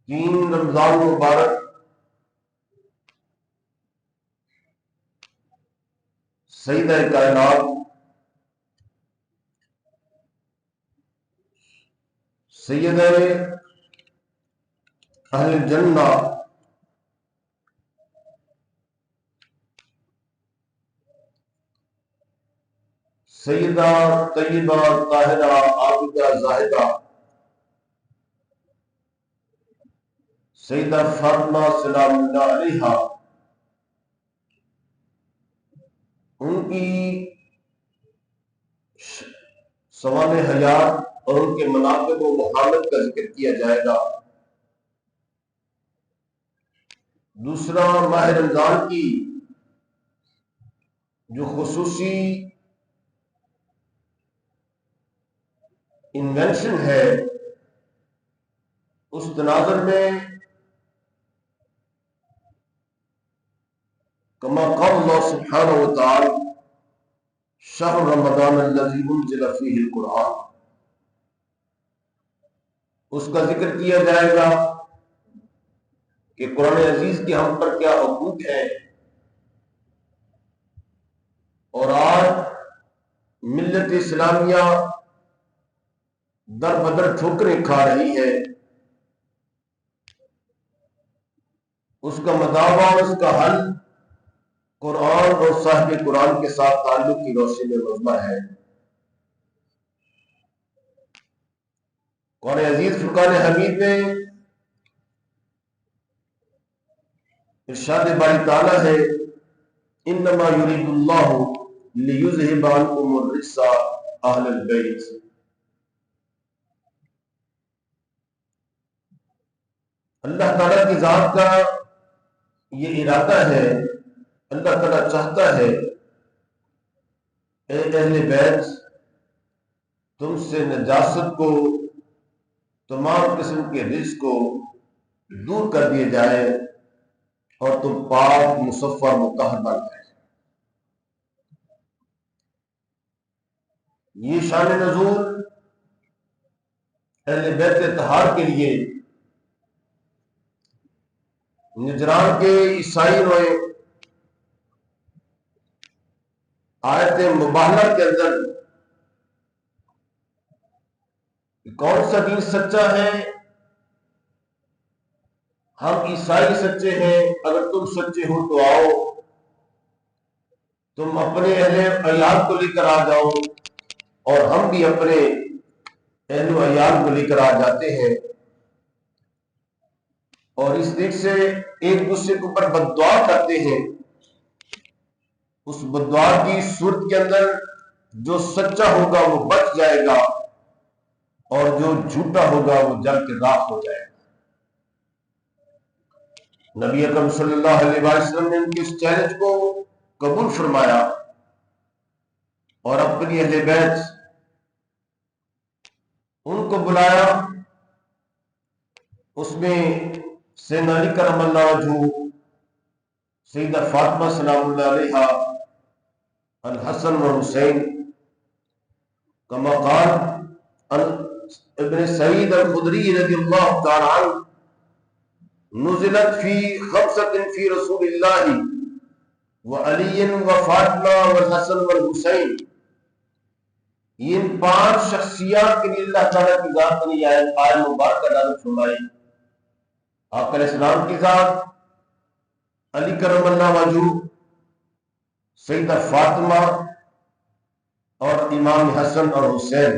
تین رمضان مبارک سیدہ کائنات سیدہ اہل جنہ سیدہ طیبہ طاہرہ عابدہ زاہدہ سیدہ فاطمہ سلام اللہ علیہا، ان کی سوانح حیات اور ان کے مناقب و محامد کا ذکر کیا جائے گا۔ دوسرا، ماہ رمضان کی جو خصوصی انوینشن ہے، اس تناظر میں کما قال اللہ سبحانہ وتعالی شہر رمضان الذی انزل فیہ القرآن، اس کا ذکر کیا جائے گا کہ قرآن عزیز کے ہم پر کیا حقوق ہیں، اور آج ملت اسلامیہ در بدر ٹھوکریں کھا رہی ہے، اس کا مداوع اور اس کا حل قرآن اور صاحب قرآن کے ساتھ تعلق کی روشنی میں مضمر ہے۔ قرآن عزیز فرقان حمید میں ارشاد باری تعالیٰ ہے انما یرید اللہ لیذہب عنکم الرجس اہل البیت، اللہ تعالیٰ کی ذات کا یہ ارادہ ہے، اللہ تعالیٰ چاہتا ہے اے اہل بیت تم سے نجاست کو، تمام قسم کے رجس کو دور کر دیے جائے اور تم پاک مصفر مطہر بن جائے۔ یہ شان نزول اہل بیت طہار کے لیے نجران کے عیسائیوں نے آیت مباہلہ کے اندر کون سا دین سچا ہے، ہم عیسائی سچے ہیں، اگر تم سچے ہو تو آؤ، تم اپنے اہل عیال کو لے کر آ جاؤ اور ہم بھی اپنے اہل عیال کو لے کر آ جاتے ہیں، اور اس دن سے ایک دوسرے کے اوپر بد دعا کرتے ہیں۔ اس بد دعا کی صورت کے اندر جو سچا ہوگا وہ بچ جائے گا اور جو جھوٹا ہوگا وہ جل کے راکھ ہو جائے گا۔ نبی اکرم صلی اللہ علیہ وسلم نے ان کے اس چیلنج کو قبول فرمایا اور اپنی اہل بیت ان کو بلایا، اس میں سیدنا علی کرم اللہ وجہہ، سیدہ فاطمہ سلام اللہ علیہا، الحسن و حسین، کما قال ابن سعید الخدری رضی اللہ تعالی عنہ نزلت فی خمسۃ فی رسول اللہ وعلی وفاطمہ والحسن والحسین، ان پانچ شخصیات کے لیے اللہ تعالیٰ کی ذات نے یہ آیت مبارکہ نازل فرمائی۔ آقا علیہ السلام کی ذات، علی کرم اللہ وجہہ، سیدہ فاطمہ اور امام حسن اور حسین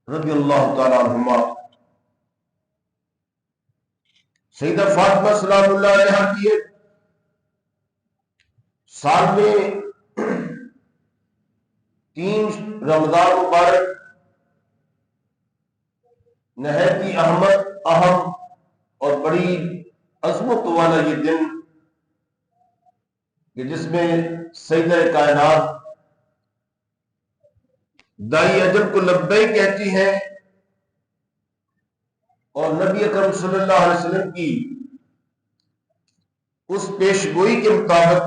رضی اللہ تعالیٰ عنہما۔ سیدہ فاطمہ سلام اللہ علیہ کی سال میں 3 رمضان مبارک نہایت ہی اہم اور بڑی عظمت والا یہ دن کہ جس میں سیدہ کائنات دائی اجل کو لبیک کہتی ہیں اور نبی اکرم صلی اللہ علیہ وسلم کی اس پیش گوئی کے مطابق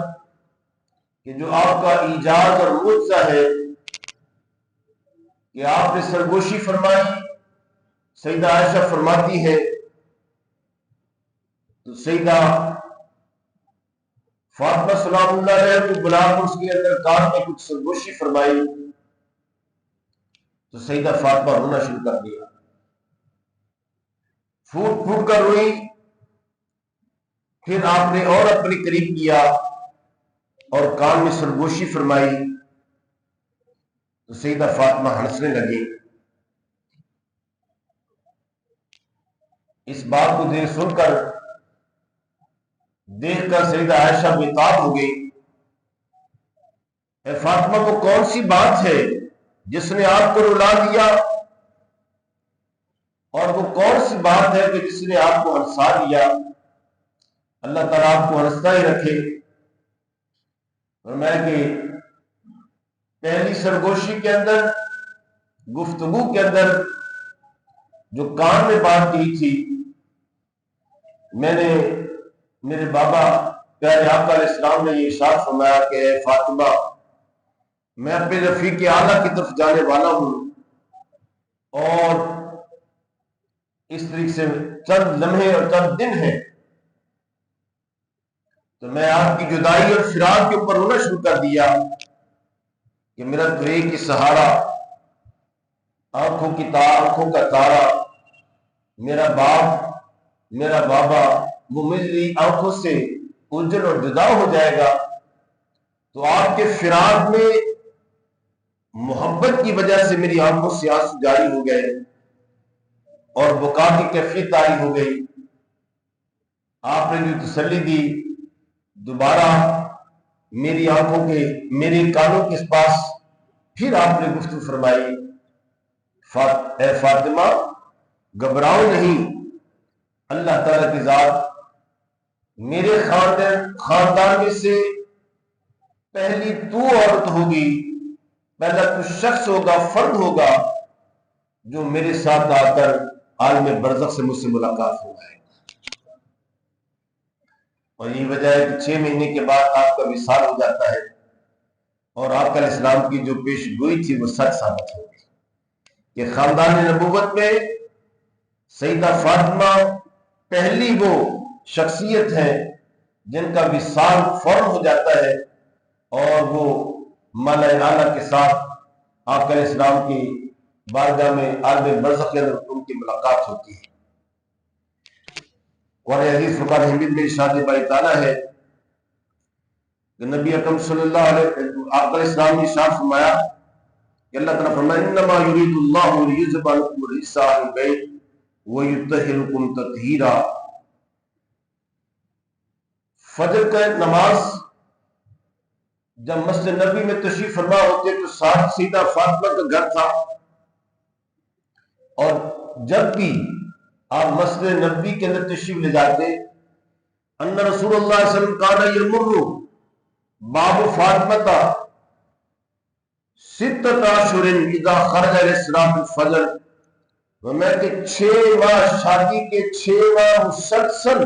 کہ جو آپ کا ایجاز اور معجزہ ہے کہ آپ نے سرگوشی فرمائی، سیدہ عائشہ فرماتی ہے تو سیدہ فاطمہ سلام اللہ علیہ کو بلا کر اس کے اندر کان میں کچھ سرگوشی فرمائی تو سیدہ فاطمہ رونا شروع کر دیا، پھوٹ پھوٹ کر روئی۔ پھر آپ نے اور اپنے قریب کیا اور کان میں سرگوشی فرمائی تو سیدہ فاطمہ ہنسنے لگی۔ اس بات کو سن کر دیکھ کر سیدہ عائشہ بےتاب ہو گئی، اے فاطمہ کو کون سی بات ہے جس نے آپ کو رلا دیا، اور وہ کون سی بات ہے کہ جس نے آپ کو ہنسا دیا؟ اللہ تعالیٰ آپ کو ہنستا ہی رکھے۔ فرمایا کہ پہلی سرگوشی کے اندر، گفتگو کے اندر جو کان میں بات کی تھی، میں نے میرے بابا پیارے آقا علیہ السلام نے یہ ارشاد فرمایا کہ اے فاطمہ، میں اپنے رفیق اعلیٰ کی طرف جانے والا ہوں، اور اس طریقے سے چند لمحے اور چند دن ہیں، تو میں آپ کی جدائی اور فراق کے اوپر رونا شروع کر دیا کہ میرا تو ایک ہی سہارا، آنکھوں کا تارا، میرا باپ، میرا بابا، وہ میری آنکھوں سے اجل اور جدا ہو جائے گا۔ تو آپ کے فراق میں محبت کی وجہ سے میری آنکھوں سے آنسو جاری ہو گئے اور بکا کی کیفیت طاری ہو گئی۔ آپ نے جو تسلی دی، دوبارہ میری آنکھوں کے، میری کانوں کے پاس پھر آپ نے گفتگو فرمائی، اے فاطمہ گھبراؤ نہیں، اللہ تعالیٰ کی ذات میرے خاندان میں سے پہلی تو عورت ہوگی، پہلا تو شخص ہوگا، فرد ہوگا جو میرے ساتھ آ کر عالم برزخ سے مجھ سے ملاقات ہو جائے گا۔ اور یہ وجہ ہے کہ 6 مہینے کے بعد آپ کا وصال ہو جاتا ہے، اور آپ کا اسلام کی جو پیش گوئی تھی وہ سچ ثابت ہو گئی کہ خاندان نبوت میں سیدہ فاطمہ پہلی وہ شخصیت ہے جن کا وصال فوراً ہو جاتا ہے، اور وہ مالا اعلیٰ کے ساتھ آپ علیہ السلام کی بارگاہ میں عالم برزخ کے اندر ان کی ملاقات ہوتی ہے۔ قرآن عزیز فرقان حمید میں ارشاد باری تعالیٰ ہے کہ نبی اکرم صلی اللہ علیہ آپ علیہ السلام نے ارشاد فرمایا کہ اللہ تعالیٰ فرمایا انما یرید اللہ لیذهب عنکم الرجس اہل البیت ویطہرکم تطہیرا۔ فجر کا نماز جب مسجد نبی میں تشریف فرما ہوتے تو ساتھ سیدہ فاطمہ کا گھر تھا، اور جب بھی آپ مسجد نبی کے اندر تشریف لے جاتے، ان رسول اللہ صلی اللہ علیہ وسلم کان یمر باب فاطمہ ستۃ اشہر اذا خرج علیہ السلام الفجر، میں کہ 6 ماہ شادی کے 6 ماہ مسلسل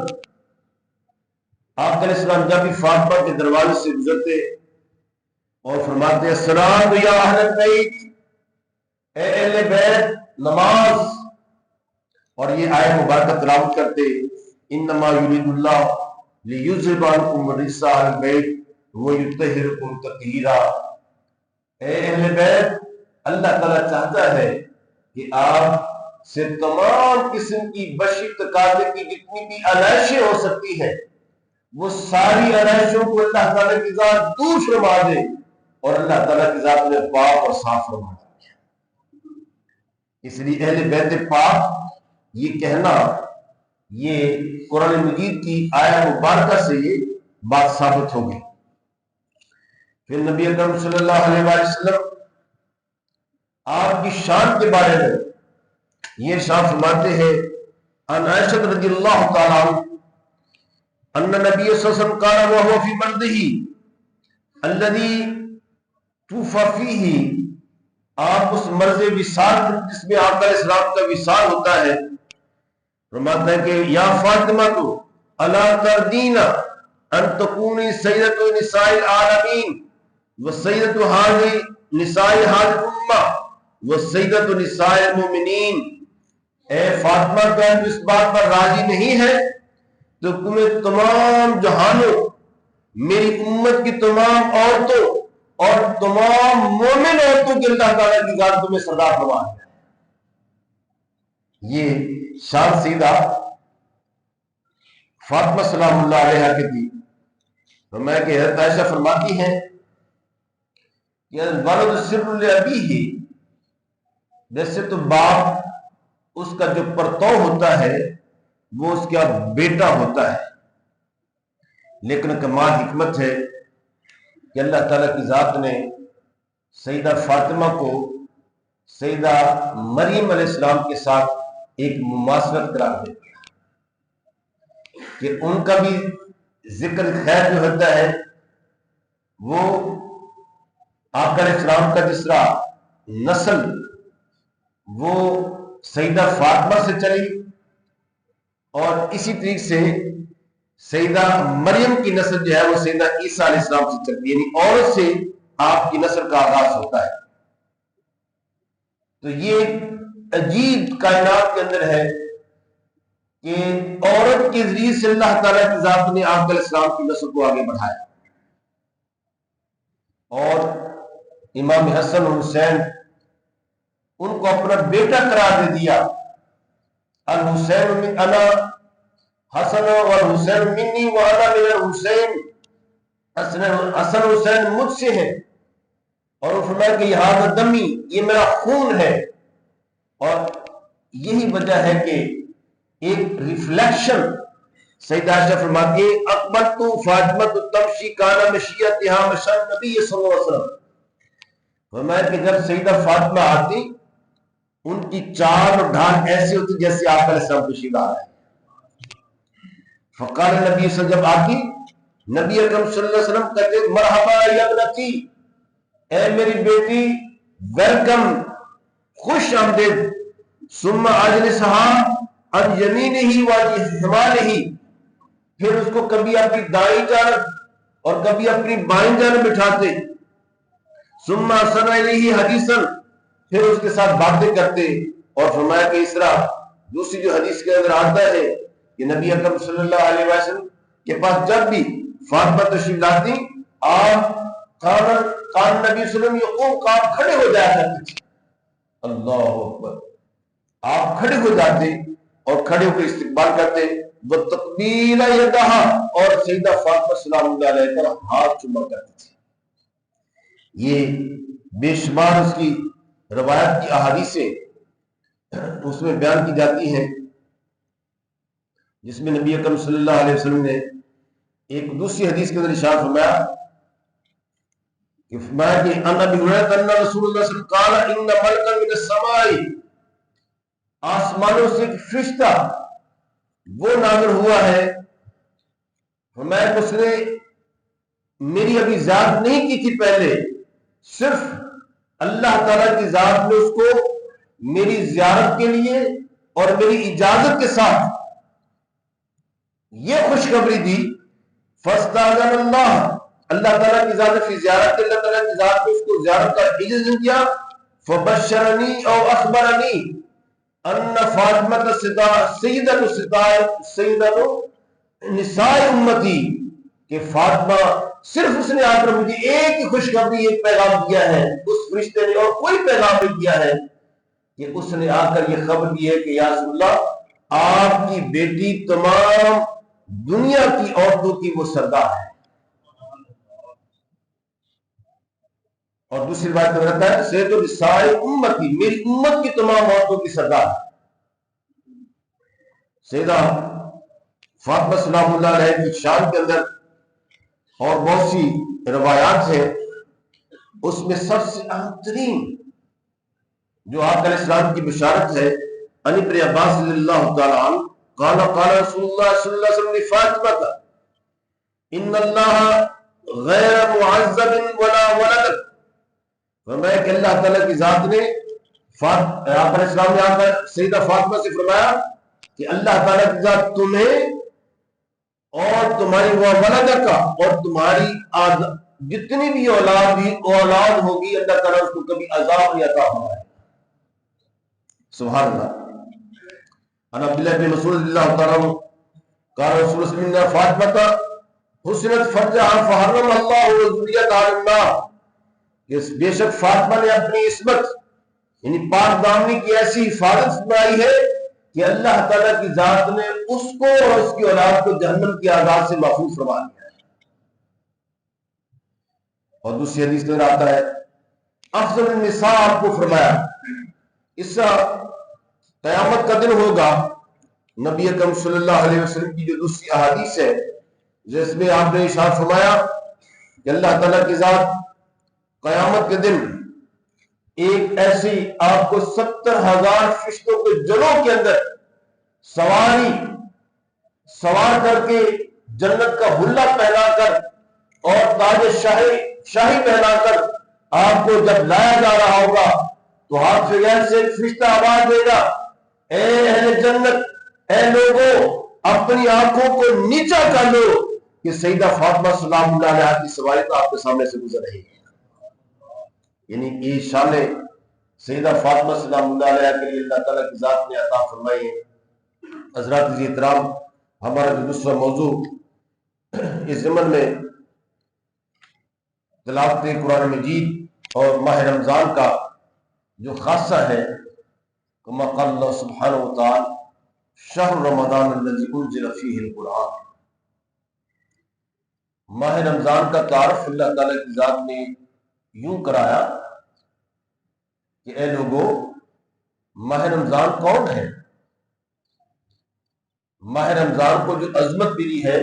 آپ علیہ السلام جب بھی فاطمہ کے دروازے سے گزرتے اور فرماتے السلام یا اہل البیت، اے اہل بیت نماز، اور یہ آیت مبارکہ تلاوت کرتے انما یرید اللہ لیذهب عنکم الرجس اہل البیت ویطہرکم تطہیرا۔ اے اہل بیت، اللہ تعالیٰ چاہتا ہے کہ آپ سے تمام قسم کی بشی تقاضے کی جتنی بھی علائشیں ہو سکتی ہیں وہ ساری علائشوں کو اللہ تعالیٰ کی ذات دور فرما دے، اور اللہ تعالیٰ کی ذات نے پاک اور صاف فرما دے۔ اس لیے اہل بیت پاک یہ کہنا، یہ قرآن مجید کی آیت مبارکہ سے یہ بات ثابت ہو گئی۔ پھر نبی اکرم صلی اللہ علیہ وآلہ وسلم آپ کی شان کے بارے میں یہ ارشاد فرماتے ہیں عن عائشہ رضی اللہ تعالی عنہ ان نبی صلی اللہ علیہ وسلم قال وهو في مرضه الذي توفى فيه، آپ اس مرض وصال جس میں آپ علیہ السلام کا وصال ہوتا ہے، فرماتا ہے کہ یا فاطمہ تو الا تردین ان تکونی سیدۃ نساء العالمین وسیدۃ هذه نساء هذه الامہ وسیدۃ نساء المؤمنین۔ اے فاطمہ، کیا تو اس بات پر راضی نہیں ہے تو تمہیں تمام جہانوں، میری امت کی تمام عورتوں اور تمام مومن عورتوں کے اللہ تعالیٰ کی ذات تمہیں سردار بنا ہے۔ یہ شان سیدھا فاطمہ سلام اللہ علیہ کی تھی۔ فرمایا کہ حضرت عائشہ فرماتی ہیں کہ الولد سر لابیہ، جیسے تو باپ اس کا جو پرتو ہوتا ہے وہ اس کا بیٹا ہوتا ہے، لیکن کمال حکمت ہے کہ اللہ تعالیٰ کی ذات نے سیدہ فاطمہ کو سیدہ مریم علیہ السلام کے ساتھ ایک مماثلت قرار دے دیا کہ ان کا بھی ذکر خیر جو ہوتا ہے وہ آقا علیہ السلام کا جس طرح نسل وہ سیدہ فاطمہ سے چلی، اور اسی طریقے سے سیدہ مریم کی نسل جو ہے وہ سیدہ عیسیٰ علیہ السلام سے چلتی، یعنی عورت سے آپ کی نسل کا آغاز ہوتا ہے۔ تو یہ عجیب کائنات کے اندر ہے کہ عورت کے ذریعے سے اللہ تعالیٰ کی ذات نے آقا علیہ السلام کی نسل کو آگے بڑھایا، اور امام حسن اور حسین ان کو اپنا بیٹا قرار دے دیا۔ الحسین من انا حسن والحسین منی وانا من الحسین، حسن حسین مجھ سے ہے، اور وہ فرمایا کہ یہ دمی، یہ میرا خون ہے۔ اور یہی وجہ ہے کہ ایک ریفلیکشن سیدہ عائشہ فرماتی ہے اکبرت فاطمہ تمشی کانا مشیتہا مشی نبی صلی اللہ علیہ وسلم، فرمایا کہ جب سیدہ فاطمہ آتی ان کی چال اور ڈھال ایسی ہوتی جیسے آقا علیہ السلام تشریف لا رہے ہیں۔ فقال نبی صلی اللہ علیہ وسلم، جب آتی نبی اکرم صلی اللہ علیہ وسلم کہتے مرحبا یا ابنتی، اے میری بیٹی ویلکم، خوش آمدید۔ ثم اجلسها عن یمینہ و شمالہ، پھر اس کو کبھی اپنی دائیں جانب اور کبھی اپنی بائیں جانب بٹھاتے۔ ثم احسن الیہ حدیثا، پھر اس کے ساتھ باتیں کرتے۔ اور فرمایا کہ اس طرح دوسری جو حدیث کے اندر آتا ہے کہ نبی اکرم صلی اللہ علیہ وسلم کے پاس جب بھی فاطمہ تشریف لاتی، آپ کان نبی صلی اللہ علیہ وسلم یقوم، کا آپ کھڑے ہو جایا کرتے تھے۔ اللہ اکبر، آپ کھڑے ہو جاتے اور کھڑے ہو کے استقبال کرتے، وتقبیل یدہا، اور سیدہ فاطمہ سلام اللہ علیہ پر ہاتھ چوما کرتے تھے۔ یہ بے شمار اس کی روایت کی احادیثیں اس میں بیان کی جاتی ہیں، جس میں نبی اکرم صلی اللہ علیہ وسلم نے ایک دوسری حدیث کے اندر ارشاد فرمایا کہ ان ابی ہریرہ ان رسول اللہ صلی اللہ علیہ وسلم قال ان ملکا من السماء، آسمانوں سے ایک فرشتہ وہ نازل ہوا ہے، فرمایا کہ اس نے میری ابھی ذات نہیں کی تھی پہلے، صرف اللہ تعالیٰ کی ذات نے اس کو میری زیارت کے لیے اور میری اجازت کے ساتھ یہ خوشخبری دی۔ فاستاذن اللہ، اللہ تعالیٰ کی ذات کی زیارت کے، اللہ تعالیٰ کی ذات نے اس کو زیارت کا اجازت دیا۔ فبشرنی او اخبرنی ان فاطمہ سیدۃ نساء امتی، کہ فاطمہ، صرف اس نے آ کر مجھے ایک ہی خوشخبری، ایک پیغام دیا ہے، اس فرشتے نے اور کوئی پیغام نہیں دیا ہے، کہ اس نے آ کر یہ خبر دی ہے کہ یا رسول اللہ، آپ کی بیٹی تمام دنیا کی عورتوں کی وہ سردار ہے۔ اور دوسری بات میں رہتا ہے سید النساء امتی، میری امت کی تمام عورتوں کی سردار ہے۔ سیدہ فاطمہ سلام اللہ علیہ کی شان کے اندر اور بہت سی روایات ہیں، اس میں سب سے اہم ترین جو آقا علیہ السلام کی بشارت ہے، عن ابن عباس رضی اللہ تعالی عنہ قال قال رسول اللہ صلی اللہ علیہ وسلم لفاطمہ ان اللہ غیر معذب ولا ولد، فرمایا کہ اللہ تعالیٰ کی ذات نے آقا علیہ السلام نے آ کر سیدہ فاطمہ سے فرمایا کہ اللہ تعالیٰ کی ذات تمہیں اور تمہاری وہ ولدہ کا اور تمہاری جتنی بھی اولاد ہوگی، اللہ تعالیٰ اس کو کبھی عذاب نہیں عطا فرمائے۔ سبحان اللہ۔ عن عبداللہ بن مسعود رضی اللہ تعالیٰ عنہ قال رسول اللہ صلی اللہ علیہ وسلم فاطمہ حسنت فرجها فحرم اللہ ذریتها علی النار، کہ بے شک فاطمہ نے اپنی عصمت یعنی پاک دامنی کی ایسی حفاظت فرمائی ہے کہ اللہ تعالیٰ کی ذات نے اس کو اور اس کی اولاد کو جہنم کی عذاب سے محفوظ فرما دیا ہے۔ اور دوسری حدیث میں آتا ہے افضل النساء، آپ کو فرمایا اس سے قیامت کا دن ہوگا، نبی اکرم صلی اللہ علیہ وسلم کی جو دوسری احادیث ہے جس میں آپ نے ارشاد فرمایا کہ اللہ تعالیٰ کی ذات قیامت کے دن ایک ایسی آپ کو 70,000 فرشتوں کے جلوں کے اندر سوار کر کے جنت کا حلہ پہنا کر اور تاج شاہی پہنا کر آپ کو جب لایا جا رہا ہوگا تو ہاتھ سے ایک فرشتہ آواز دے گا، اے اہل جنت، اے لوگوں اپنی آنکھوں کو نیچا کر لو کہ سیدہ فاطمہ سلام اللہ علیہا کی سواری تو آپ کے سامنے سے گزر رہی ہے۔ یعنی یہ شان سیدہ فاطمہ سلام اللہ علیہا کے لیے اللہ تعالیٰ کی ذات نے عطا فرمائی ہے۔ حضرات عزیز احترام، ہمارا جو دوسرا موضوع اس ضمن میں تلاوت قرآن مجید اور ماہ رمضان کا جو خاصہ ہے، کما قال اللہ سبحانہ وتعالی شہر رمضان الذی انزل فیہ القرآن، ماہ رمضان کا تعارف اللہ تعالیٰ کی ذات نے یوں کرایا کہ اے لوگو ماہ رمضان کون ہے؟ ماہ رمضان کو جو عظمت ملی ہے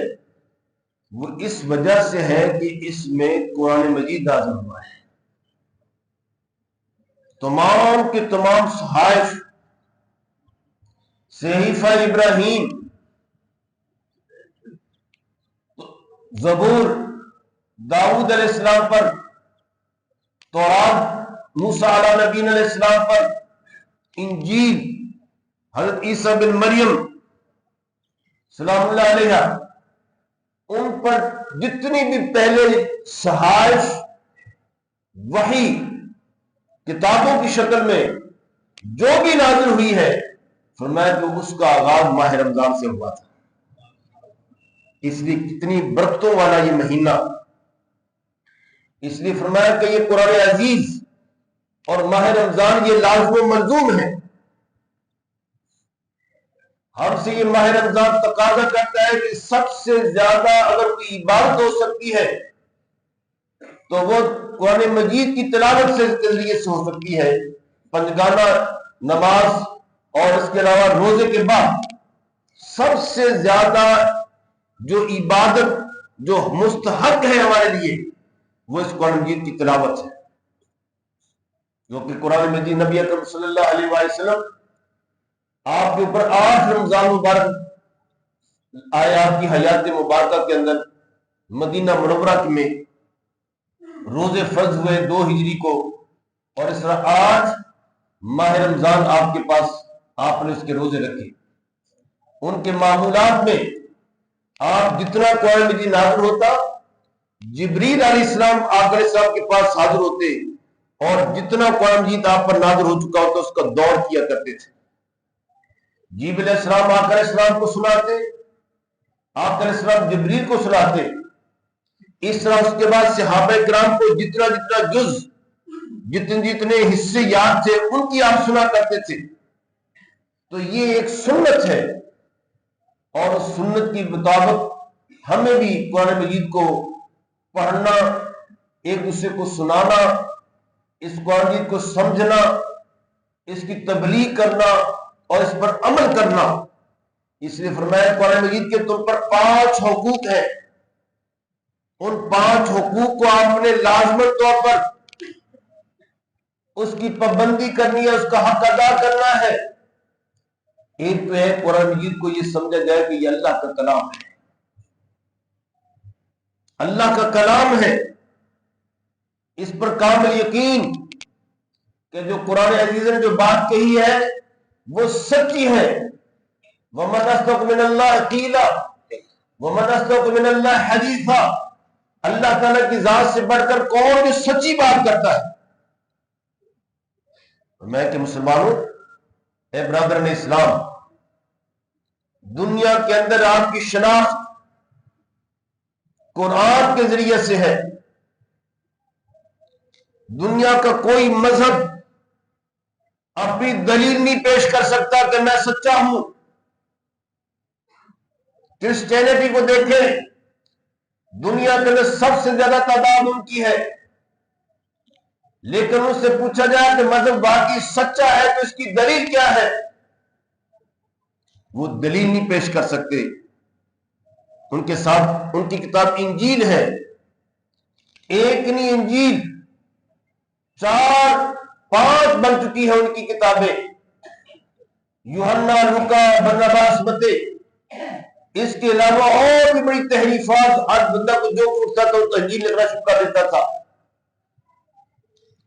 وہ اس وجہ سے ہے کہ اس میں قرآن مجید نازل ہوا ہے۔ تمام کے تمام صحائف، صحیفہ ابراہیم، زبور داؤد علیہ السلام پر، تورات موسیٰ علیہ نبی علیہ السلام پر، انجیل حضرت عیسیٰ بن مریم سلام اللہ علیہ، ان پر جتنی بھی پہلے صحائف وحی کتابوں کی شکل میں جو بھی نازل ہوئی ہے، فرمایا کہ اس کا آغاز ماہ رمضان سے ہوا تھا۔ اس لیے کتنی برکتوں والا یہ مہینہ، اس لیے فرمایا کہ یہ قرآن عزیز اور ماہ رمضان یہ لازم و ملزوم ہے۔ ہم سے یہ ماہ رمضان تقاضا کرتا ہے کہ سب سے زیادہ اگر کوئی عبادت ہو سکتی ہے تو وہ قرآن مجید کی تلاوت سے ذریعے سے ہو سکتی ہے۔ پنجگانہ نماز اور اس کے علاوہ روزے کے بعد سب سے زیادہ جو عبادت جو مستحق ہے ہمارے لیے وہ اس قرآن مجید کی تلاوت ہے، کیونکہ قرآن مجید نبی اکرم صلی اللہ علیہ وآلہ وسلم آپ کے اوپر 8 رمضان مبارک آئے آپ کی حیات مبارکہ کے اندر مدینہ منورہ میں روزے فرض ہوئے 2 ہجری کو، اور اس طرح 8 ماہ رمضان آپ کے پاس آپ نے اس کے روزے رکھے۔ ان کے معمولات میں آپ جتنا قرآن مجید نازل ہوتا جبریل علیہ السلام آقا علیہ السلام کے پاس حاضر ہوتے اور جتنا قرآن مجید آپ پر نازل ہو چکا ہوتا اس کا دور کیا کرتے تھے۔ جبریل علیہ السلام آقا علیہ السلام کو سناتے، آقا علیہ السلام جبریل کو سناتے، اس طرح اس کے بعد صحابہ کرام کو جتنا جز جتنے حصے یاد تھے ان کی آپ سنا کرتے تھے۔ تو یہ ایک سنت ہے، اور اس سنت کی مطابق ہمیں بھی قرآن مجید کو پڑھنا، ایک دوسرے کو سنانا، اس قرآن مجید کو سمجھنا، اس کی تبلیغ کرنا اور اس پر عمل کرنا۔ اس لیے فرمایا قرآن مجید کے تم پر 5 حقوق ہیں، ان 5 حقوق کو آپ نے لازمت طور پر اس کی پابندی کرنی ہے، اس کا حق ادا کرنا ہے۔ ایک تو ہے قرآن مجید کو یہ سمجھا جائے کہ یہ اللہ کا کلام ہے، اللہ کا کلام ہے، اس پر کامل یقین کہ جو قرآن عزیز نے جو بات کہی ہے وہ سچی ہے۔ وَمَنْ أَصْدَقُ مِنَ اللَّهِ قِيلًا وَمَنْ أَصْدَقُ مِنَ اللَّهِ حَدِيثًا، اللہ تعالیٰ کی ذات سے بڑھ کر کون جو سچی بات کرتا ہے۔ میں کہ مسلمانوں، اے برادران اسلام، دنیا کے اندر آپ کی شناخت قرآن کے ذریعے سے ہے. دنیا کا کوئی مذہب اپنی دلیل نہیں پیش کر سکتا کہ میں سچا ہوں. کرسچینٹی کو دیکھیں، دنیا کے اندر سب سے زیادہ تعداد ان کی ہے، لیکن ان سے پوچھا جائے کہ مذہب واقعی سچا ہے تو اس کی دلیل کیا ہے، وہ دلیل نہیں پیش کر سکتے. ان کے ساتھ ان کی کتاب انجیل ہے، ایک نہیں انجیل 4-5 بن چکی ہے ان کی کتابیں. یوحنا، لوکا، برناباس، متی، اس کے علاوہ اور بھی بڑی تحریفات. ہر بندہ کو جو اٹھتا تھا وہ انجیل لکھنا شروع کر دیتا تھا،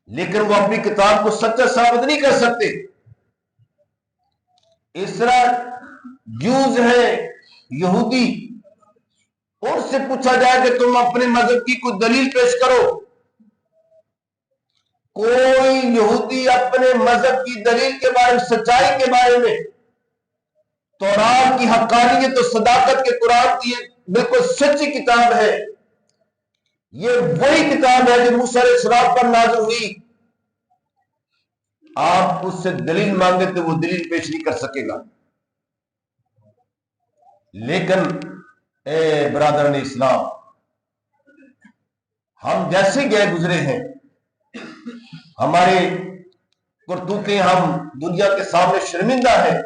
لیکن وہ اپنی کتاب کو سچا ثابت نہیں کر سکتے. اس طرح جوز ہیں، یہودی، ان سے پوچھا جائے کہ تم اپنے مذہب کی کوئی دلیل پیش کرو، کوئی یہودی اپنے مذہب کی دلیل کے بارے میں، سچائی کے بارے میں، تورات کی حقانیت و صداقت کے قرآن کی بالکل سچی کتاب ہے، یہ وہی کتاب ہے جو موسیٰ علیہ السلام پر نازل ہوئی، آپ اس سے دلیل مانگے تو وہ دلیل پیش نہیں کر سکے گا. لیکن اے برادران اسلام، ہم جیسے گئے گزرے ہیں، ہمارے کرتوتیں، ہم دنیا کے سامنے شرمندہ ہیں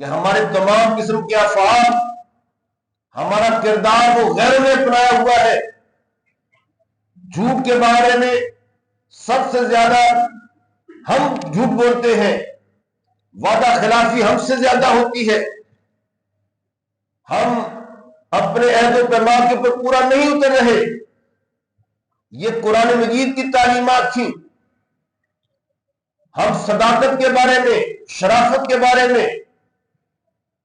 کہ ہمارے تمام قسم کے افعال، ہمارا کردار وہ غیروں نے اپنایا ہوا ہے. جھوٹ کے بارے میں سب سے زیادہ ہم جھوٹ بولتے ہیں، وعدہ خلافی ہم سے زیادہ ہوتی ہے، ہم اپنے عہد و پیمان کے اوپر پورا نہیں اتر رہے. یہ قرآن مجید کی تعلیمات تھیں. ہم صداقت کے بارے میں، شرافت کے بارے میں،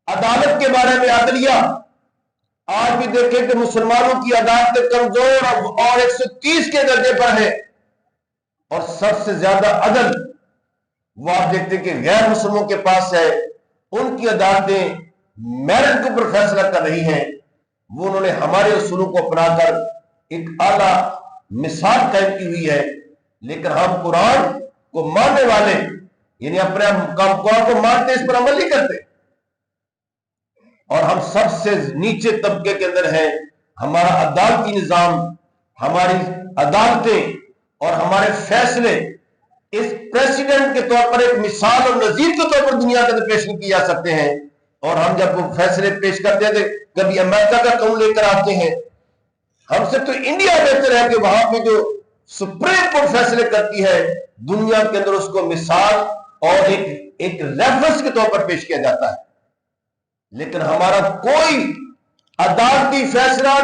عدالت کے بارے میں، عدلیہ، آج بھی دیکھیں کہ مسلمانوں کی عدالت کمزور اور 130 کے درجے پر ہے، اور سب سے زیادہ عدل وہ آپ دیکھتے کہ غیر مسلموں کے پاس ہے. ان کی عدالتیں میرٹ کے اوپر فیصلہ کر رہی ہیں. وہ انہوں نے ہمارے اصولوں کو اپنا کر ایک اعلیٰ مثال قائم کی ہوئی ہے. لیکن ہم قرآن کو ماننے والے، یعنی اپنے قرآن کو مانتے، اس پر عمل نہیں کرتے، اور ہم سب سے نیچے طبقے کے اندر ہیں. ہمارا عدالتی نظام، ہماری عدالتیں اور ہمارے فیصلے اس پریسیڈنٹ کے طور پر ایک مثال اور نظیر کے طور پر دنیا کے اندر پیش نہیں کیے جا سکتے ہیں. اور ہم جب وہ فیصلے پیش کرتے ہیں تو کبھی امریکہ کا قانون لے کر آتے ہیں. ہم سے تو انڈیا بہتر ہے کہ وہاں پہ جو سپریم کورٹ فیصلے کرتی ہے، دنیا کے اندر اس کو مثال اور ایک ریفرنس کے طور پر پیش کیا جاتا ہے. لیکن ہمارا کوئی عدالتی فیصلہ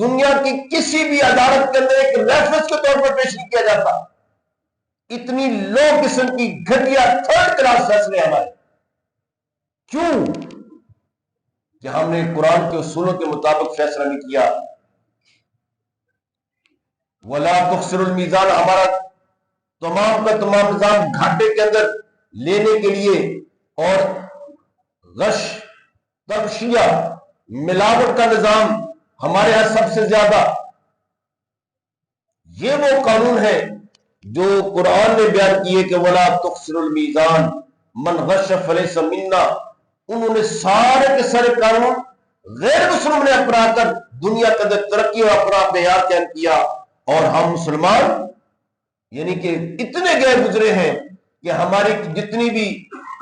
دنیا کی کسی بھی عدالت کے اندر ایک ریفرنس کے طور پر پیش نہیں کیا جاتا. اتنی لو قسم کی گھٹیا تھرڈ کلاس فیصلے ہمارے. کیوں؟ کہ ہم نے قرآن کے اصولوں کے مطابق فیصلہ نہیں کیا. وَلَا تُخْسِرُ الْمِيزَانَ، ہمارا تمام کا تمام نظام گھاٹے کے اندر لینے کے لیے اور غش، تغشیہ، ملاوٹ کا نظام ہمارے ہاں سب سے زیادہ. یہ وہ قانون ہے جو قرآن نے بیان کیے کہ وَلَا تُخْسِرُ الْمِيزَانَ مَنْ غَشَّ فَلَيْسَ مِنَّا. انہوں نے سارے کے سارے قانون غیر مسلم نے اپنا کر دنیا کے اندر ترقی اور اپنا معیار قائم کیا، اور ہم مسلمان یعنی کہ اتنے گئے گزرے ہیں کہ ہماری جتنی بھی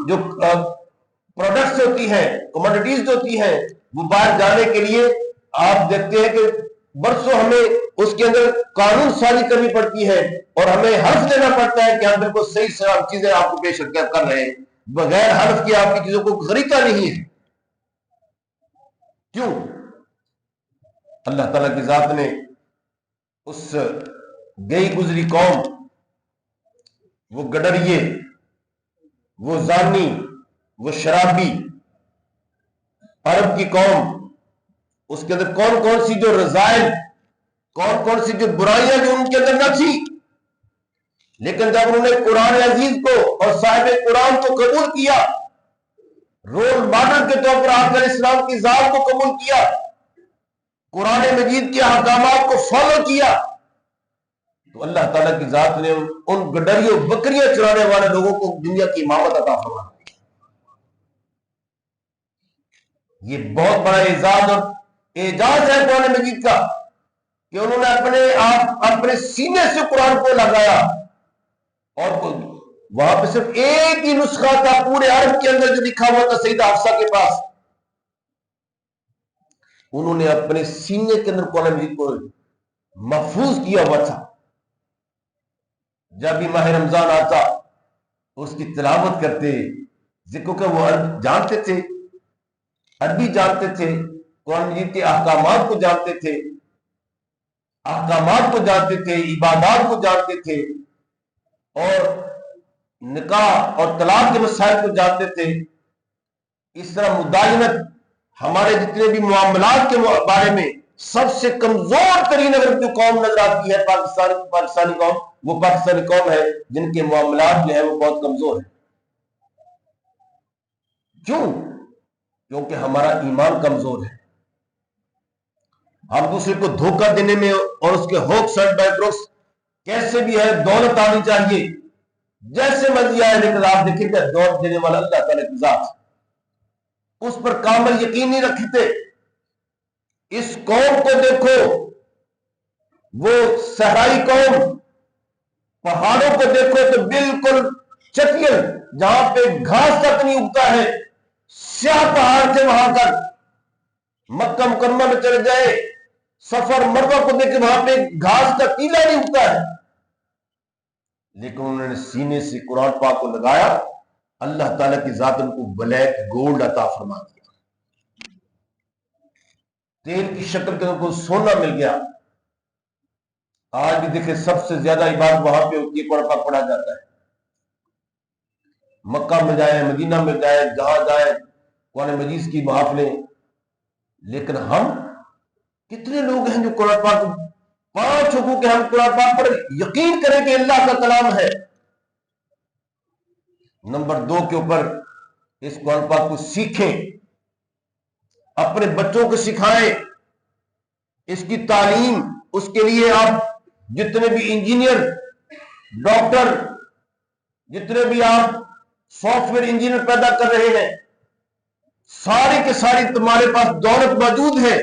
جو پروڈکٹس ہوتی ہیں، کموڈیٹیز ہوتی ہیں، وہ باہر جانے کے لیے آپ دیکھتے ہیں کہ برسوں ہمیں اس کے اندر قانون سازی کرنی پڑتی ہے، اور ہمیں حلف دینا پڑتا ہے کہ ہم بالکل صحیح سے چیزیں آپ کو پیش کر رہے ہیں، بغیر حلف کے آپ کی چیزوں کو خریدتا نہیں ہے. کیوں؟ اللہ تعالیٰ کی ذات نے اس گئی گزری قوم، وہ گڈریے، وہ زانی، وہ شرابی عرب کی قوم، اس کے اندر کون کون سی جو رذائل، کون کون سی جو برائیاں جو ان کے اندر نہ تھی، لیکن جب انہوں نے قرآن عزیز کو اور صاحب قرآن کو قبول کیا رول ماڈل کے طور پر آقا علیہ السلام کی ذات کو قبول کیا، قرآن مجید کے احکامات کو فالو کیا، تو اللہ تعالیٰ کی ذات نے ان گڈریوں بکریاں چرانے والے لوگوں کو دنیا کی امامت عطا فرما دی۔ یہ بہت بڑا اعزاز اور اعجاز ہے قرآن مجید کا کہ انہوں نے اپنے سینے سے قرآن کو لگایا، اور وہاں پہ صرف ایک ہی نسخہ تھا پورے عرب کے اندر جو لکھا ہوا تھا سیدہ حفصہ کے پاس، انہوں نے اپنے سینے کے اندر قرآن مجید کو محفوظ کیا ہوا تھا۔ جب بھی ماہ رمضان آتا اس کی تلاوت کرتے، کیونکہ وہ عرب جانتے تھے، عربی جانتے تھے، قرآن مجید کے احکامات کو جانتے تھے، احکامات کو جانتے تھے، عبادات کو جانتے تھے، اور نکاح اور طلاق کے مسائل کو جانتے تھے۔ اس طرح مداینت ہمارے جتنے بھی معاملات کے بارے میں سب سے کمزور ترین اگر جو قوم نظر آتی ہے پاکستانی قوم، وہ پاکستانی قوم ہے جن کے معاملات جو ہے وہ بہت کمزور ہیں۔ کیوں؟ کیونکہ ہمارا ایمان کمزور ہے۔ ہم دوسرے کو دھوکہ دینے میں اور اس کے ہوک سٹ بیکروس کیسے بھی ہے، دولت آنی چاہیے جیسے مرضی آئے، لیکن آپ دیکھیں کہ دولت دینے والا اللہ تعالیٰ کی ذات، اس پر کامل یقین نہیں رکھتے۔ اس قوم کو دیکھو، وہ صحرائی قوم، پہاڑوں کو دیکھو تو بالکل چٹیل، جہاں پہ گھاس تک نہیں اگتا ہے، سیاہ پہاڑ تھے وہاں پر۔ مکہ مکرمہ میں چلے جائے، سفر مروہ کو دیکھے وہاں پہ گھاس کا ٹیلا نہیں اگتا ہے، لیکن انہوں نے سینے سے قرآن پاک کو لگایا، اللہ تعالیٰ کی ذات ان کو بلیک گولڈ عطا فرما دیا، تیل کی شکل کے ان کو سونا مل گیا۔ آج بھی دیکھیں سب سے زیادہ عبادت وہاں پہ ہوتی ہے، قرآن پاک پڑھا جاتا ہے۔ مکہ میں جائیں، مدینہ میں جائیں، جہاں جائیں قرآن مجید کی محافلیں، لیکن ہم کتنے لوگ ہیں جو قرآن پاک 5 حقوق کے ہم قرآن پاک پر یقین کریں کہ اللہ کا کلام ہے، نمبر 2 کے اوپر اس قرآن پاک کو سیکھیں، اپنے بچوں کو سکھائیں، اس کی تعلیم، اس کے لیے آپ جتنے بھی انجینئر، ڈاکٹر، جتنے بھی آپ سافٹ ویئر انجینئر پیدا کر رہے ہیں، ساری کے ساری تمہارے پاس دولت موجود ہے،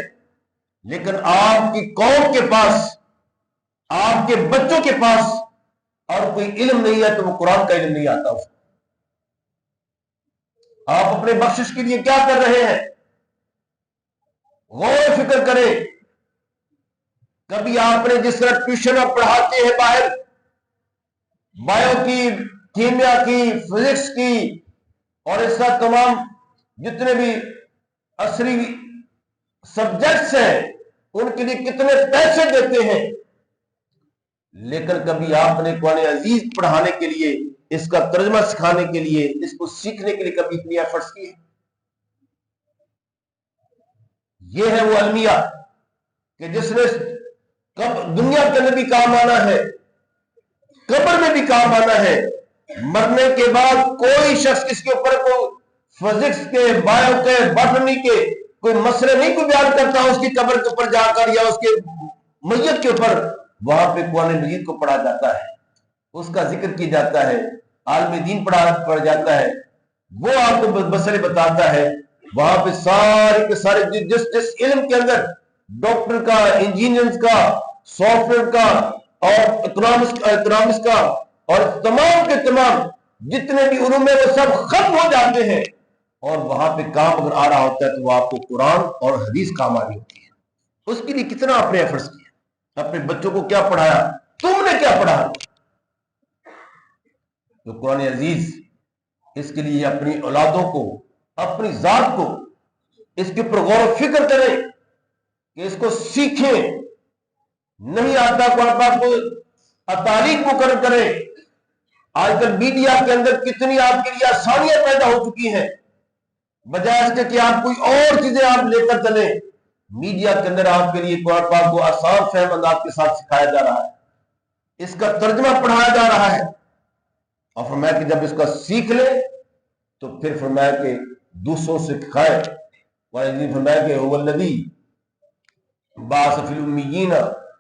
لیکن آپ کی قوم کے پاس، آپ کے بچوں کے پاس اور کوئی علم نہیں ہے تو وہ قرآن کا علم نہیں آتا اس کو۔ آپ اپنے بخشش کے لیے کیا کر رہے ہیں؟ غور و فکر کریں۔ کبھی آپ نے جس طرح ٹیوشن آپ پڑھاتے ہیں باہر، بایو کی، کیمیا کی، فزکس کی، اور اس طرح تمام جتنے بھی عصری سبجیکٹس ہیں ان کے لیے کتنے پیسے دیتے ہیں، لیکن کبھی آپ نے قرآن عزیز پڑھانے کے لیے، اس کا ترجمہ سکھانے کے لیے، اس کو سیکھنے کے لیے کبھی اتنی ایفرٹس کی؟ یہ ہے وہ المیہ کہ جس نے دنیا کے اندر بھی کام آنا ہے، قبر میں بھی کام آنا ہے، مرنے کے بعد کوئی شخص اس کے اوپر کو فزکس کے، بایو کے، باٹنی کے کوئی مسئلے نہیں کوئی بیان کرتا اس کی قبر کے اوپر جا کر یا اس کے میت کے اوپر، وہاں پہ قرآن مجید کو پڑھا جاتا ہے، اس کا ذکر کیا جاتا ہے، عالم دین پڑھا جاتا ہے، وہ آپ کو مسئلے بتاتا ہے، وہاں پہ سارے کے سارے جس علم کے اندر ڈاکٹر کا، انجینئرز کا، سافٹ ویئر کا اور اکنامکس کا اور تمام کے تمام جتنے بھی علوم ہیں وہ سب ختم ہو جاتے ہیں، اور وہاں پہ کام اگر آ رہا ہوتا ہے تو وہ آپ کو قرآن اور حدیث کام آ رہی ہوتی ہے۔ اس کے لیے کتنا آپ نے ایفرٹس کیا، اپنے بچوں کو کیا پڑھایا، تم نے کیا پڑھا؟ تو قرآن عزیز، اس کے لیے اپنی اولادوں کو، اپنی ذات کو اس کے اوپر غور و فکر کریں کہ اس کو سیکھیں۔ نہیں آتا قرآن پاک کو تعلیق مقرر کریں۔ آج کل میڈیا کے اندر کتنی آپ کے لیے آسانیاں پیدا ہو چکی ہیں، بجائے اس کے کہ آپ کوئی اور چیزیں آپ لے کر چلیں، میڈیا کے اندر آپ کے لیے قرآن پاک کو آسان فہم انداز کے ساتھ سکھایا جا رہا ہے، اس کا ترجمہ پڑھایا جا رہا ہے، اور فرمایا کہ جب اس کا سیکھ لے تو پھر فرمایا کہ دوسروں سے سکھائے. نے فرمایا کہ وَالَّذِي بَعَثَ فِي الْأُمِّيِّينَ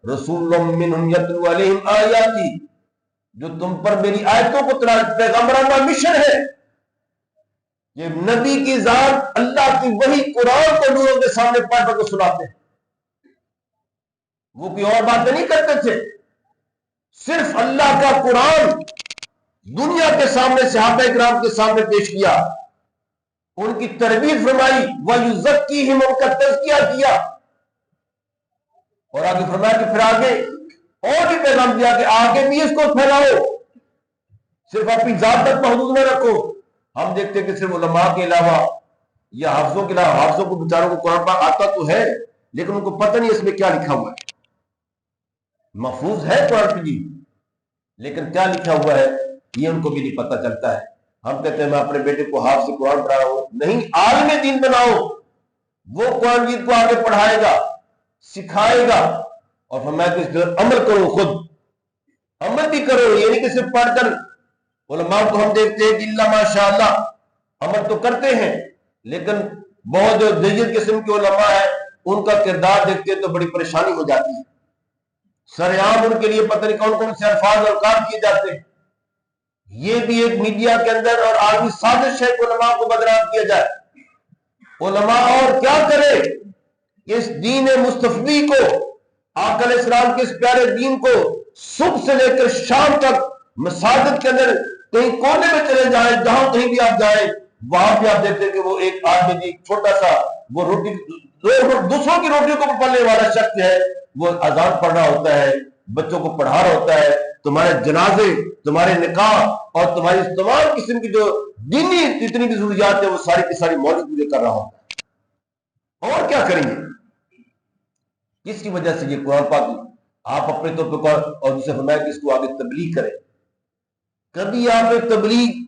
رَسُولًا مِّنْهُمْ يَتْلُو عَلَيْهِمْ آيَاتِهِ، جو تم پر میری آیتوں کو تلاوت، پیغمبرانہ مشن ہے. یہ نبی کی ذات اللہ کی وحی قرآن کو لوگوں کے سامنے پڑھ کر سناتے ہیں. وہ کوئی اور باتیں نہیں کرتے تھے، صرف اللہ کا قرآن دنیا کے سامنے صحابہ کرام کے سامنے پیش کیا، ان کی تربیت فرمائی، وَيُزَكِّيهِمْ، ان کا تزکیہ کیا، اور آگے فرمایا کہ پھر آگے اور بھی پیغام دیا کہ آگے بھی اس کو پھیلاؤ، صرف اپنی ذات تک محدود نہ رکھو. ہم دیکھتے ہیں کہ صرف علماء کے علاوہ یا حافظوں کے علاوہ، حافظوں کو بیچاروں کو قرآن پاک آتا تو ہے لیکن ان کو پتہ نہیں اس میں کیا لکھا ہوا ہے. محفوظ ہے قرآن کی، لیکن کیا لکھا ہوا ہے یہ ان کو بھی نہیں پتہ چلتا ہے. ہم کہتے ہیں میں اپنے بیٹے کو حافظ سے قرآن پڑھا رہا ہوں، نہیں، عالم دین بناؤ، وہ قرآن جیت کو آگے پڑھائے گا، سکھائے گا، اور فرمایا کہ اس پر عمل کرو، خود عمل بھی کرو. یہ نہیں کہ صرف پڑھ کر. علماء کو ہم دیکھتے ہیں کہ اللہ ماشاء اللہ عمل تو کرتے ہیں، لیکن بہت جو جدید قسم کے علماء ہیں ان کا کردار دیکھتے ہیں تو بڑی پریشانی ہو جاتی ہے. سرعام ان کے لیے پتہ نہیں کون کون سے الفاظ اور کام کیے جاتے ہیں. یہ بھی ایک میڈیا کے اندر اور عالمی سازش ہے کہ علماء کو بدنام کیا جائے. علماء اور کیا کرے، اس دین مصطفی کو، آقا علیہ السلام کے اس پیارے دین کو صبح سے لے کر شام تک مساجد کے اندر کہیں کونے میں چلے جائیں، جہاں کہیں بھی آپ جائیں وہاں بھی آپ دیکھتے ہیں کہ وہ ایک آدمی جی چھوٹا سا وہ روٹی دوسروں کی روٹیوں کو پڑھنے والا شخص ہے، وہ اذان پڑھ رہا ہوتا ہے، بچوں کو پڑھا رہا ہوتا ہے، تمہارے جنازے، تمہارے نکاح اور تمہاری تمام قسم کی جو دینی جتنی بھی ضروریات ہیں وہ ساری کی ساری مولوی پورے کر رہا ہوتا ہے. اور کیا کریں گے؟ کس کی وجہ سے یہ قرآن پاک آپ اپنے طور پر اور جسے فرمایا کہ اس کو آگے تبلیغ کریں. کبھی آپ ایک تبلیغ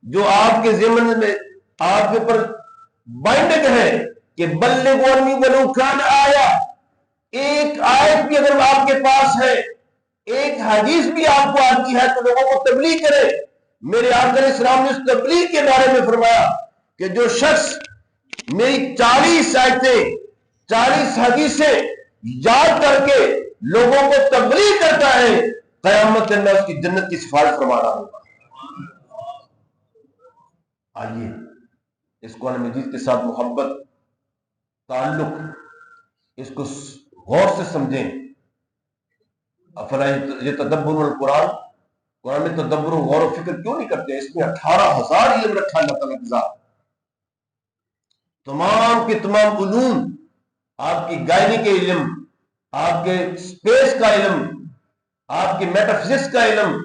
جو آپ کے ذمن میں آپ کے اوپر بائنڈنگ ہے کہ بلغوا عنی ولو کان آیا، ایک آیت بھی اگر آپ کے پاس ہے، ایک حدیث بھی آپ کو آتی ہے تو لوگوں کو تبلیغ کرے. میرے آقا علیہ السلام نے اس تبلیغ کے بارے میں فرمایا کہ جو شخص میری 40 آیتیں 40 حدیثیں یاد کر کے لوگوں کو تبلیغ کرتا ہے، قیامت میں اس کی جنت کی سفارش فرما رہا ہوں. آئیے اس قرآن مجید کے ساتھ محبت، تعلق، اس کو غور سے سمجھیں. افلا یتدبرون القرآن، قرآن میں تدبر و غور و فکر کیوں نہیں کرتے؟ اس میں 18,000 علم رکھا اللہ تعالیٰ کی ذات. تمام کے تمام علوم، آپ کی گائنی کے علم، آپ کے اسپیس کا علم، آپ کے میٹافزکس کا علم،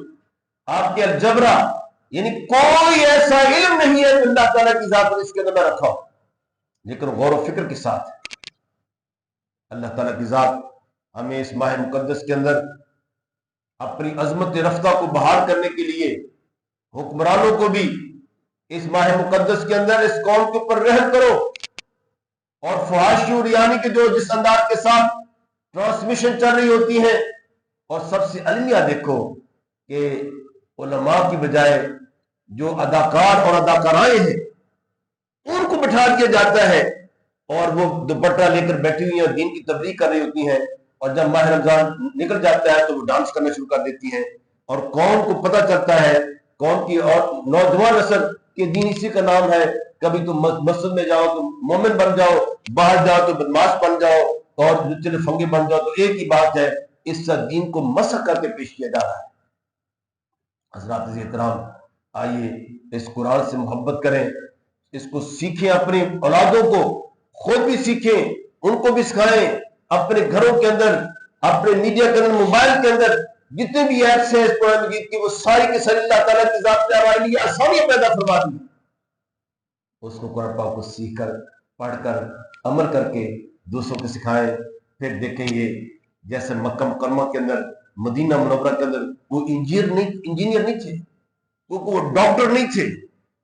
آپ کے الجبرا، یعنی کوئی ایسا علم نہیں ہے کہ اللہ تعالیٰ کی ذات اس کے اندر نہ رکھا ہو. لیکن غور و فکر کے ساتھ اللہ تعالیٰ کی ذات ہمیں اس ماہ مقدس کے اندر اپنی عظمت رفتہ کو بحال کرنے کے لیے حکمرانوں کو بھی اس ماہ مقدس کے اندر اس قوم کے اوپر رحم کرو، اور فحاشی اور ریانی کے جو جس انداز کے ساتھ ٹرانسمیشن چل رہی ہوتی ہے، اور سب سے المیہ دیکھو کہ علماء کی بجائے جو اداکار اور اداکارائیں ہیں ان کو بٹھا دیا جاتا ہے اور وہ دوپٹہ لے کر بیٹھی ہوئی ہیں، دین کی تبلیغ کر رہی ہوتی ہیں، اور جب ماہ رمضان نکل جاتا ہے تو وہ ڈانس کرنا شروع کر دیتی ہیں، اور قوم کو پتہ چلتا ہے، قوم کی اور نوجوان نسل کہ دین اسی کا نام ہے. کبھی تم مسجد میں جاؤ تو مومن بن جاؤ، باہر جاؤ تو بدماش بن جاؤ اور چلے فنگے بن جاؤ، تو ایک ہی بات ہے، اس سے دین کو مسخ کر کے پیش کیا جا رہا ہے. حضرات احترام، آئیے اس قرآن سے محبت کریں، اس کو سیکھیں، اپنی اولادوں کو خود بھی سیکھیں، ان کو بھی سکھائیں، اپنے گھروں کے اندر، اپنے میڈیا کے اندر، موبائل کے اندر جتنے بھی ایپس ہیں اس قرآن مجید کی، وہ ساری کے ساری اللہ تعالیٰ کی ذات نے ہمارے لیے آسانیاں پیدا فرما دی. اس کو قرآن پاک کو سیکھ کر، پڑھ کر، عمل کر کے دوسروں کو سکھائیں. پھر دیکھیں گے جیسے مکہ مکرمہ کے اندر، مدینہ منورہ کے اندر وہ انجینئر نہیں تھے، وہ ڈاکٹر نہیں تھے،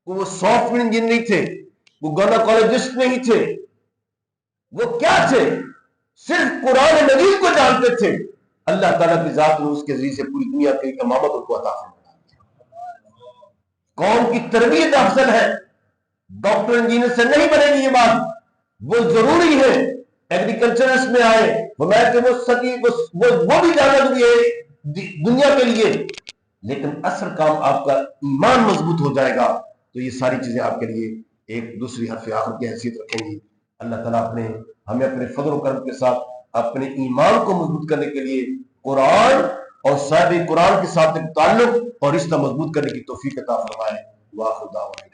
وہ سافٹ ویئر انجینئر نہیں تھے، وہ گائنیکولوجسٹ نہیں تھے، وہ کیا تھے؟ صرف قرآن مجید کو جانتے تھے. اللہ تعالیٰ کی ذات نے اس کے ذریعے سے پوری دنیا کی امامت کو عطا فرمایا. قوم کی تربیت افضل ہے، ڈاکٹر انجینئر سے نہیں بنے گی یہ بات. وہ ضروری ہے ایگریکلچرسٹ میں آئے وہ بھی جانا ضروری ہے دنیا کے لیے، لیکن اصل کام آپ کا ایمان مضبوط ہو جائے گا تو یہ ساری چیزیں آپ کے لیے ایک دوسری حرف آخر کی حیثیت رکھیں گی. اللہ تعالیٰ ہمیں اپنے فضل و کرم کے ساتھ اپنے ایمان کو مضبوط کرنے کے لیے قرآن اور صاحب قرآن کے ساتھ تعلق اور رشتہ مضبوط کرنے کی توفیق عطا فرمائے. واخر دعوانا